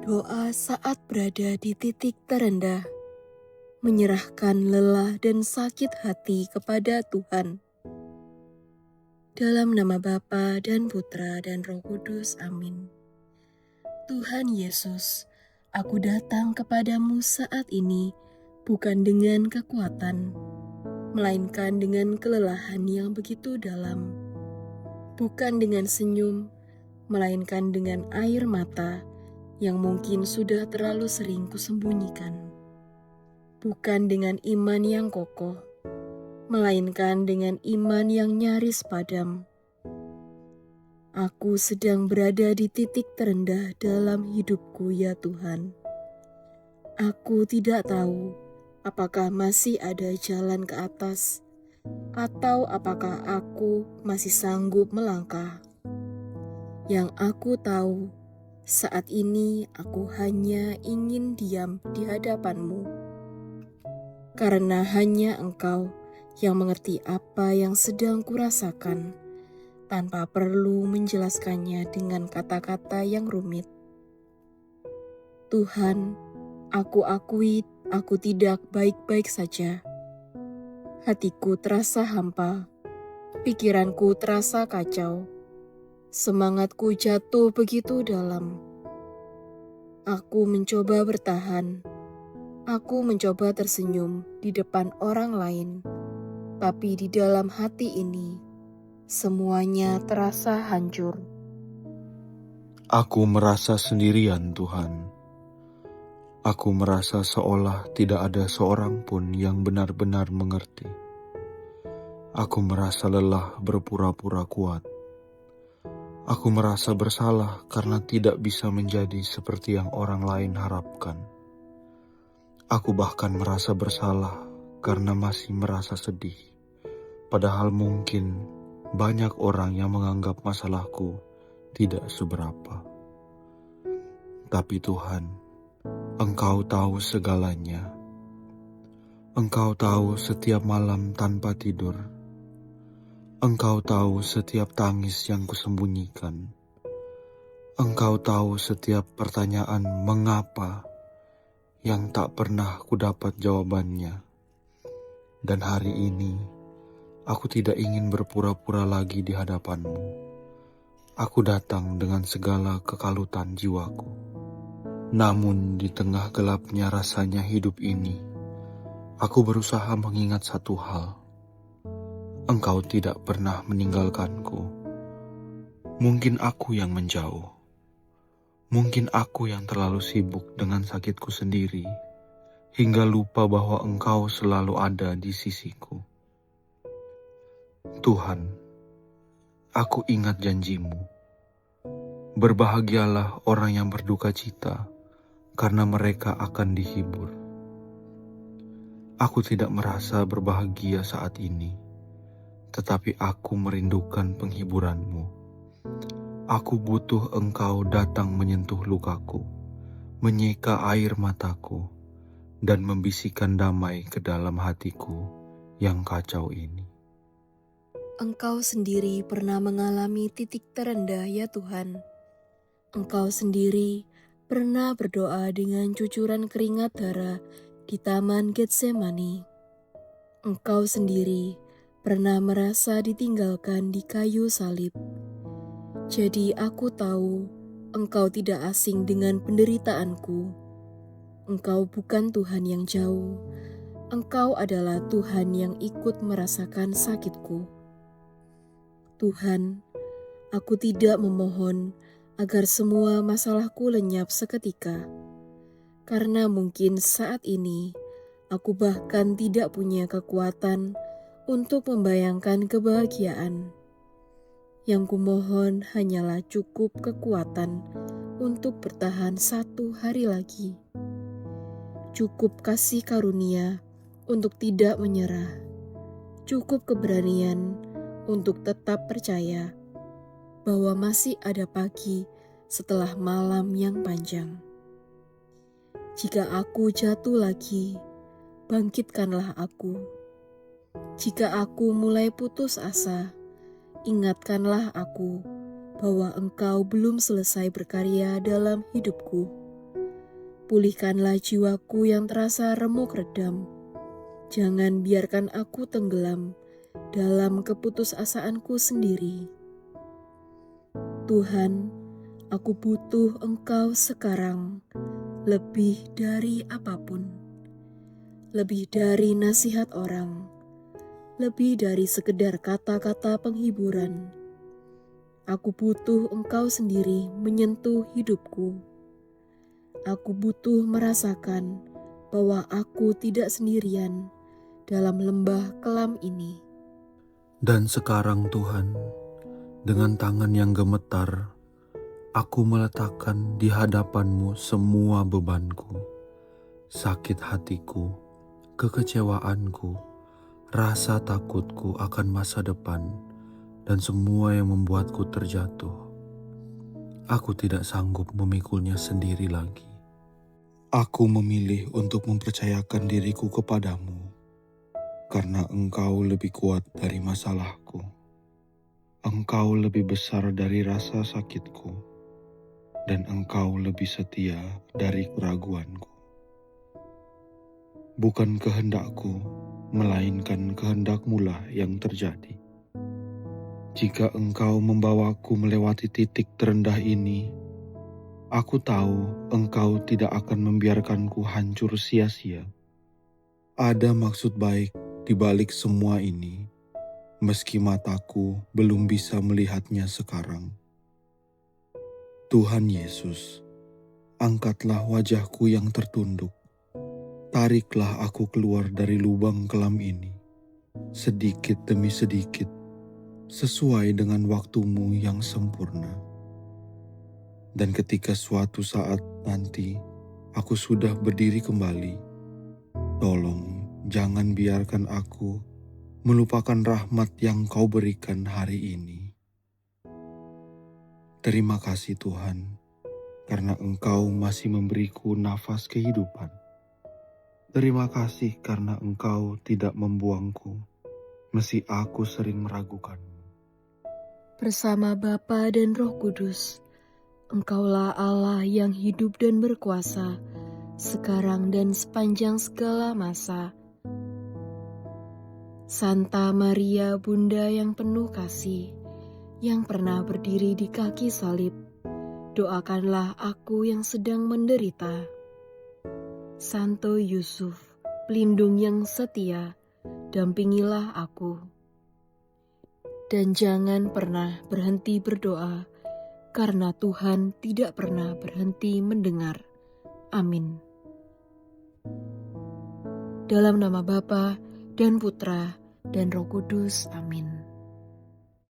Doa saat berada di titik terendah, menyerahkan lelah dan sakit hati kepada Tuhan. Dalam nama Bapa dan Putra dan Roh Kudus, amin. Tuhan Yesus, aku datang kepadamu saat ini bukan dengan kekuatan, melainkan dengan kelelahan yang begitu dalam. Bukan dengan senyum, melainkan dengan air mata yang mungkin sudah terlalu sering kusembunyikan. Bukan dengan iman yang kokoh, melainkan dengan iman yang nyaris padam. Aku sedang berada di titik terendah dalam hidupku, ya Tuhan. Aku tidak tahu apakah masih ada jalan ke atas, atau apakah aku masih sanggup melangkah. Yang aku tahu, saat ini aku hanya ingin diam di hadapan-Mu, karena hanya Engkau yang mengerti apa yang sedang kurasakan, tanpa perlu menjelaskannya dengan kata-kata yang rumit. Tuhan, aku akui aku tidak baik-baik saja. Hatiku terasa hampa, pikiranku terasa kacau, semangatku jatuh begitu dalam. Aku mencoba bertahan, aku mencoba tersenyum di depan orang lain, tapi di dalam hati ini, semuanya terasa hancur. Aku merasa sendirian, Tuhan. Aku merasa seolah tidak ada seorang pun yang benar-benar mengerti. Aku merasa lelah berpura-pura kuat. Aku merasa bersalah karena tidak bisa menjadi seperti yang orang lain harapkan. Aku bahkan merasa bersalah karena masih merasa sedih. Padahal mungkin banyak orang yang menganggap masalahku tidak seberapa. Tapi Tuhan, Engkau tahu segalanya. Engkau tahu setiap malam tanpa tidur. Engkau tahu setiap tangis yang kusembunyikan. Engkau tahu setiap pertanyaan mengapa yang tak pernah kudapat jawabannya. Dan hari ini, aku tidak ingin berpura-pura lagi di hadapan-Mu. Aku datang dengan segala kekalutan jiwaku. Namun di tengah gelapnya rasanya hidup ini, aku berusaha mengingat satu hal. Engkau tidak pernah meninggalkanku. Mungkin aku yang menjauh. Mungkin aku yang terlalu sibuk dengan sakitku sendiri, hingga lupa bahwa Engkau selalu ada di sisiku. Tuhan, aku ingat janji-Mu. Berbahagialah orang yang berduka cita, karena mereka akan dihibur. Aku tidak merasa berbahagia saat ini, tetapi aku merindukan penghiburan-Mu. Aku butuh Engkau datang menyentuh lukaku, menyeka air mataku, dan membisikkan damai ke dalam hatiku yang kacau ini. Engkau sendiri pernah mengalami titik terendah, ya Tuhan. Engkau sendiri pernah berdoa dengan cucuran keringat darah di Taman Getsemani. Engkau sendiri pernah merasa ditinggalkan di kayu salib. Jadi aku tahu Engkau tidak asing dengan penderitaanku. Engkau bukan Tuhan yang jauh. Engkau adalah Tuhan yang ikut merasakan sakitku. Tuhan, aku tidak memohon agar semua masalahku lenyap seketika. Karena mungkin saat ini aku bahkan tidak punya kekuatan untuk membayangkan kebahagiaan. Yang kumohon hanyalah cukup kekuatan untuk bertahan satu hari lagi. Cukup kasih karunia untuk tidak menyerah. Cukup keberanian untuk tetap percaya bahwa masih ada pagi setelah malam yang panjang. Jika aku jatuh lagi, bangkitkanlah aku. Jika aku mulai putus asa, ingatkanlah aku bahwa Engkau belum selesai berkarya dalam hidupku. Pulihkanlah jiwaku yang terasa remuk redam. Jangan biarkan aku tenggelam dalam keputusasaanku sendiri. Tuhan, aku butuh Engkau sekarang lebih dari apapun. Lebih dari nasihat orang, lebih dari sekedar kata-kata penghiburan. Aku butuh Engkau sendiri menyentuh hidupku. Aku butuh merasakan bahwa aku tidak sendirian dalam lembah kelam ini. Dan sekarang Tuhan, dengan tangan yang gemetar, aku meletakkan di hadapan-Mu semua bebanku, sakit hatiku, kekecewaanku, rasa takutku akan masa depan, dan semua yang membuatku terjatuh. Aku tidak sanggup memikulnya sendiri lagi. Aku memilih untuk mempercayakan diriku kepadamu, karena Engkau lebih kuat dari masalahku. Engkau lebih besar dari rasa sakitku, dan Engkau lebih setia dari keraguanku. Bukan kehendakku, melainkan kehendak-Mu lah yang terjadi. Jika Engkau membawaku melewati titik terendah ini, aku tahu Engkau tidak akan membiarkanku hancur sia-sia. Ada maksud baik di balik semua ini, meski mataku belum bisa melihatnya sekarang. Tuhan Yesus, angkatlah wajahku yang tertunduk. Tariklah aku keluar dari lubang kelam ini, sedikit demi sedikit, sesuai dengan waktu-Mu yang sempurna. Dan ketika suatu saat nanti aku sudah berdiri kembali, tolong jangan biarkan aku melupakan rahmat yang Kau berikan hari ini. Terima kasih Tuhan, karena Engkau masih memberiku nafas kehidupan. Terima kasih karena Engkau tidak membuangku, meski aku sering meragukan-Mu. Bersama Bapa dan Roh Kudus, Engkaulah Allah yang hidup dan berkuasa, sekarang dan sepanjang segala masa. Santa Maria, Bunda yang penuh kasih, yang pernah berdiri di kaki salib, doakanlah aku yang sedang menderita. Santo Yusuf, pelindung yang setia, dampingilah aku. Dan jangan pernah berhenti berdoa, karena Tuhan tidak pernah berhenti mendengar. Amin. Dalam nama Bapa dan Putra dan Roh Kudus. Amin.